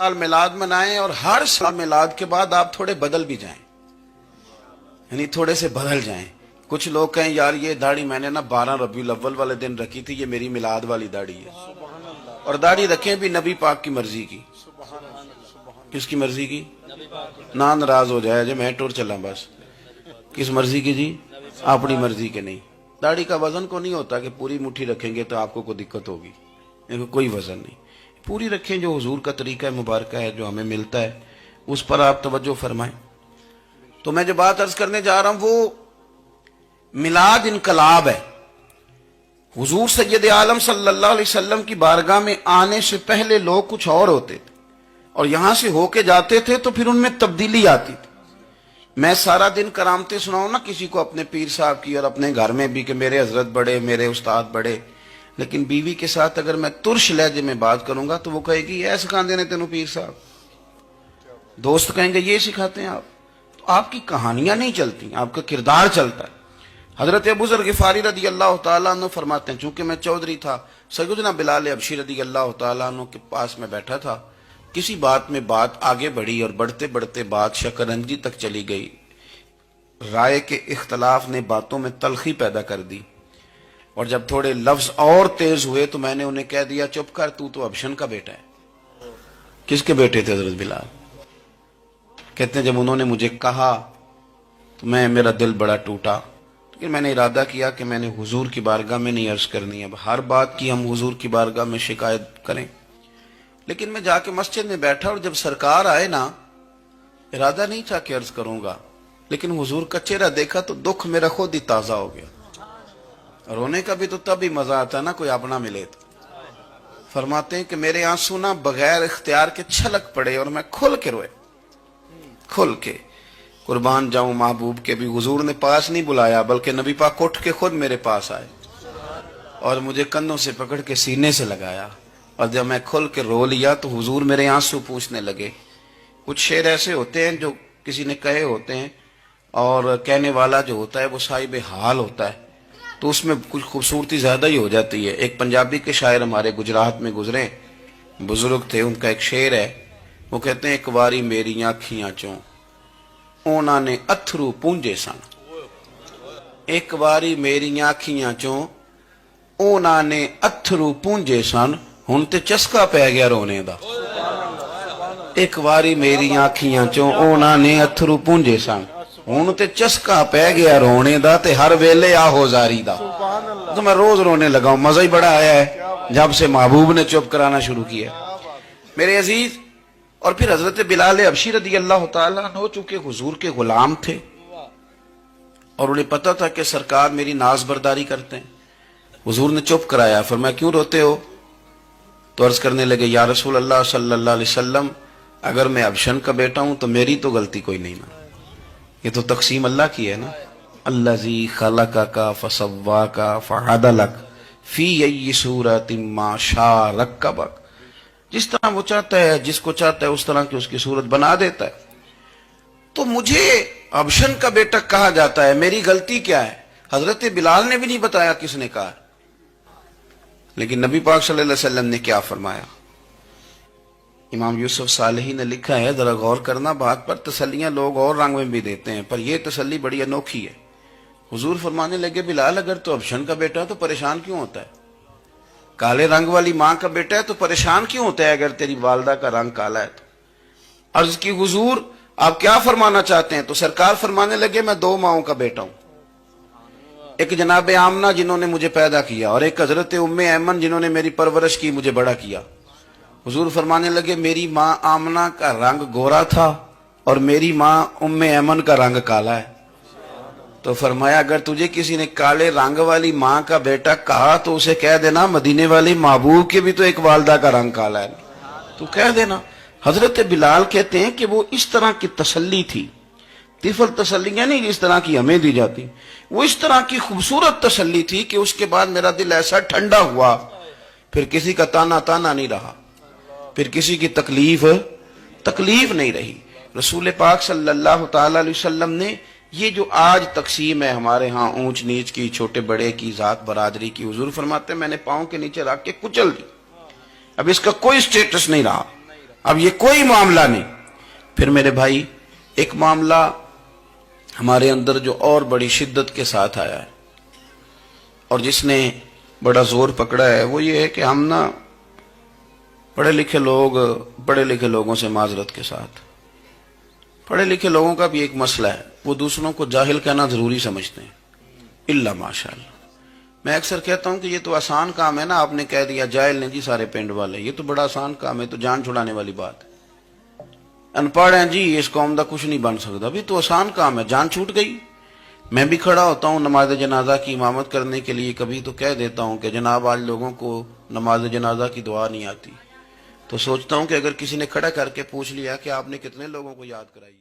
سال میلاد منائیں اور ہر سال میلاد کے بعد آپ تھوڑے بدل بھی جائیں، یعنی تھوڑے سے بدل جائیں۔ کچھ لوگ کہیں یار یہ داڑھی میں نے نا 12 ربیع الاول والے دن رکھی تھی، یہ میری میلاد والی داڑھی ہے، اور داڑھی رکھیں بھی نبی پاک کی مرضی کی۔ کس کی مرضی کی؟ نہ ناراض ہو جائے جو میں ٹور چلا، بس کس مرضی کی جی؟ اپنی مرضی کے نہیں۔ داڑھی کا وزن کو نہیں ہوتا کہ پوری مٹھی رکھیں گے تو آپ کو کوئی دقت ہوگی، کوئی وزن نہیں، پوری رکھیں۔ جو حضور کا طریقہ مبارکہ ہے جو ہمیں ملتا ہے اس پر آپ توجہ فرمائیں۔ تو میں جو بات عرض کرنے جا رہا ہوں وہ میلاد انقلاب ہے۔ حضور سید عالم صلی اللہ علیہ وسلم کی بارگاہ میں آنے سے پہلے لوگ کچھ اور ہوتے تھے، اور یہاں سے ہو کے جاتے تھے تو پھر ان میں تبدیلی آتی تھی۔ میں سارا دن کرامتیں سناؤں نا کسی کو اپنے پیر صاحب کی اور اپنے گھر میں بھی کہ میرے حضرت بڑے، میرے استاد بڑے، لیکن بیوی کے ساتھ اگر میں ترش لہجے میں بات کروں گا تو وہ کہے گی اے سکھاندے نے تینوں پیر صاحب۔ دوست کہیں گے یہ سکھاتے ہیں آپ۔ تو آپ کی کہانیاں نہیں چلتی، آپ کا کردار چلتا ہے۔ حضرت ابو ذر غفاری رضی اللہ تعالیٰ عنہ فرماتے ہیں، چونکہ میں چودھری تھا، سیدنا بلال حبشی رضی اللہ تعالیٰ عنہ کے پاس میں بیٹھا تھا، کسی بات میں بات آگے بڑھی اور بڑھتے بڑھتے بات شکرنجی تک چلی گئی۔ رائے کے اختلاف نے باتوں میں تلخی پیدا کر دی، اور جب تھوڑے لفظ اور تیز ہوئے تو میں نے انہیں کہہ دیا چپ کر، تو ابشن کا بیٹا ہے۔ کس کے بیٹے تھے حضرت بلال؟ کہتے ہیں جب انہوں نے مجھے کہا تو میرا دل بڑا ٹوٹا، لیکن میں نے ارادہ کیا کہ میں نے حضور کی بارگاہ میں نہیں عرض کرنی، اب ہر بات کی ہم حضور کی بارگاہ میں شکایت کریں۔ لیکن میں جا کے مسجد میں بیٹھا اور جب سرکار آئے نا، ارادہ نہیں تھا کہ عرض کروں گا، لیکن حضور کا چہرہ دیکھا تو دکھ میرا خود ہی تازہ ہو گیا۔ رونے کا بھی تو تب ہی مزہ آتا ہے نا کوئی اپنا ملے تو۔ فرماتے ہیں کہ میرے آنسو نا بغیر اختیار کے چھلک پڑے اور میں کھل کے روئے، کھل کے۔ قربان جاؤں محبوب کے بھی حضور نے پاس نہیں بلایا، بلکہ نبی پاک اٹھ کے خود میرے پاس آئے اور مجھے کندھوں سے پکڑ کے سینے سے لگایا، اور جب میں کھل کے رو لیا تو حضور میرے آنسو پوچھنے لگے۔ کچھ شعر ایسے ہوتے ہیں جو کسی نے کہے ہوتے ہیں، اور کہنے والا جو ہوتا ہے وہ صاحب حال ہوتا ہے، تو اس میں کچھ خوبصورتی زیادہ ہی ہو جاتی ہے۔ ایک پنجابی کے شاعر ہمارے گجرات میں گزرے، بزرگ تھے، ان کا ایک شعر ہے، وہ کہتے ہیں ایک واری میری آنکھیاں چوں اونا نے اتھرو پونجے سن، ایک واری میری آنکھیاں چوں اونا نے اتھرو پونجے سن، ہن تے چسکا پہ گیا رونے دا۔ ایک واری میری آنکھیاں چوں اونا نے اتھرو پونجے سن، ہن تے چسکا پہ گیا رونے دا، تے ہر ویلے آہو زاری دا۔ تو میں روز رونے لگا ہوں، مزہ ہی بڑا آیا ہے جب سے محبوب نے چپ کرانا شروع کیا۔ میرے عزیز، اور پھر حضرت بلال حبشی رضی اللہ تعالیٰ عنہ چونکہ حضور کے غلام تھے اور انہیں پتہ تھا کہ سرکار میری ناز برداری کرتے ہیں، حضور نے چپ کرایا۔ فرمایا کیوں روتے ہو؟ تو عرض کرنے لگے یا رسول اللہ صلی اللہ علیہ وسلم، اگر میں ابشن کا بیٹا ہوں تو میری تو غلطی کوئی نہیں نا، یہ تو تقسیم اللہ کی ہے نا۔ الذی خلقک فسواک فعدلک فی ای صورت ما شاء رکبک، جس طرح وہ چاہتا ہے، جس کو چاہتا ہے اس طرح کی اس کی صورت بنا دیتا ہے۔ تو مجھے ابشن کا بیٹا کہا جاتا ہے، میری غلطی کیا ہے؟ حضرت بلال نے بھی نہیں بتایا کس نے کہا، لیکن نبی پاک صلی اللہ علیہ وسلم نے کیا فرمایا؟ امام یوسف صالحی نے لکھا ہے، ذرا غور کرنا بات پر، تسلیاں لوگ اور رنگ میں بھی دیتے ہیں پر یہ تسلی بڑی انوکھی ہے۔ حضور فرمانے لگے بلال اگر تو ابشن کا بیٹا تو پریشان کیوں ہوتا ہے؟ کالے رنگ والی ماں کا بیٹا ہے تو پریشان کیوں ہوتا ہے اگر تیری والدہ کا رنگ کالا ہے تو؟ عرض کی حضور آپ کیا فرمانا چاہتے ہیں؟ تو سرکار فرمانے لگے میں دو ماؤں کا بیٹا ہوں، ایک جناب آمنہ جنہوں نے مجھے پیدا کیا، اور ایک حضرت ام ایمن جنہوں نے میری پرورش کی، مجھے بڑا کیا۔ حضور فرمانے لگے میری ماں آمنہ کا رنگ گورا تھا اور میری ماں ام ایمن کا رنگ کالا ہے۔ تو فرمایا اگر تجھے کسی نے کالے رنگ والی ماں کا بیٹا کہا تو اسے کہہ دینا مدینے والی محبوب کے بھی تو ایک والدہ کا رنگ کالا ہے، تو کہہ دینا۔ حضرت بلال کہتے ہیں کہ وہ اس طرح کی تسلی تھی، طفل تسلیاں نہیں جس طرح کی ہمیں دی جاتی، وہ اس طرح کی خوبصورت تسلی تھی کہ اس کے بعد میرا دل ایسا ٹھنڈا ہوا، پھر کسی کا تانا نہیں رہا، پھر کسی کی تکلیف نہیں رہی۔ رسول پاک صلی اللہ تعالی علیہ وسلم نے یہ جو آج تقسیم ہے ہمارے ہاں اونچ نیچ کی، چھوٹے بڑے کی، ذات برادری کی، حضور فرماتے ہیں میں نے پاؤں کے نیچے رکھ کے کچل دی، اب اس کا کوئی سٹیٹس نہیں رہا۔ اب یہ کوئی معاملہ نہیں. پھر میرے بھائی ایک معاملہ ہمارے اندر جو اور بڑی شدت کے ساتھ آیا ہے اور جس نے بڑا زور پکڑا ہے وہ یہ ہے کہ ہم نا پڑھے لکھے لوگوں سے معذرت کے ساتھ پڑھے لکھے لوگوں کا بھی ایک مسئلہ ہے، وہ دوسروں کو جاہل کہنا ضروری سمجھتے ہیں الا ماشاء اللہ. میں اکثر کہتا ہوں کہ یہ تو آسان کام ہے نا، آپ نے کہہ دیا جاہل نہیں جی سارے پنڈ والے، یہ تو بڑا آسان کام ہے، تو جان چھڑانے والی بات ہے. ان پڑھ ہیں جی اس قوم دا کچھ نہیں بن سکتا، بھی تو آسان کام ہے، جان چھوٹ گئی. میں بھی کھڑا ہوتا ہوں نماز جنازہ کی امامت کرنے کے لیے، کبھی تو کہہ دیتا ہوں کہ جناب آج لوگوں کو نماز جنازہ کی دعا نہیں آتی، تو سوچتا ہوں کہ اگر کسی نے کھڑا کر کے پوچھ لیا کہ آپ نے کتنے لوگوں کو یاد کرائی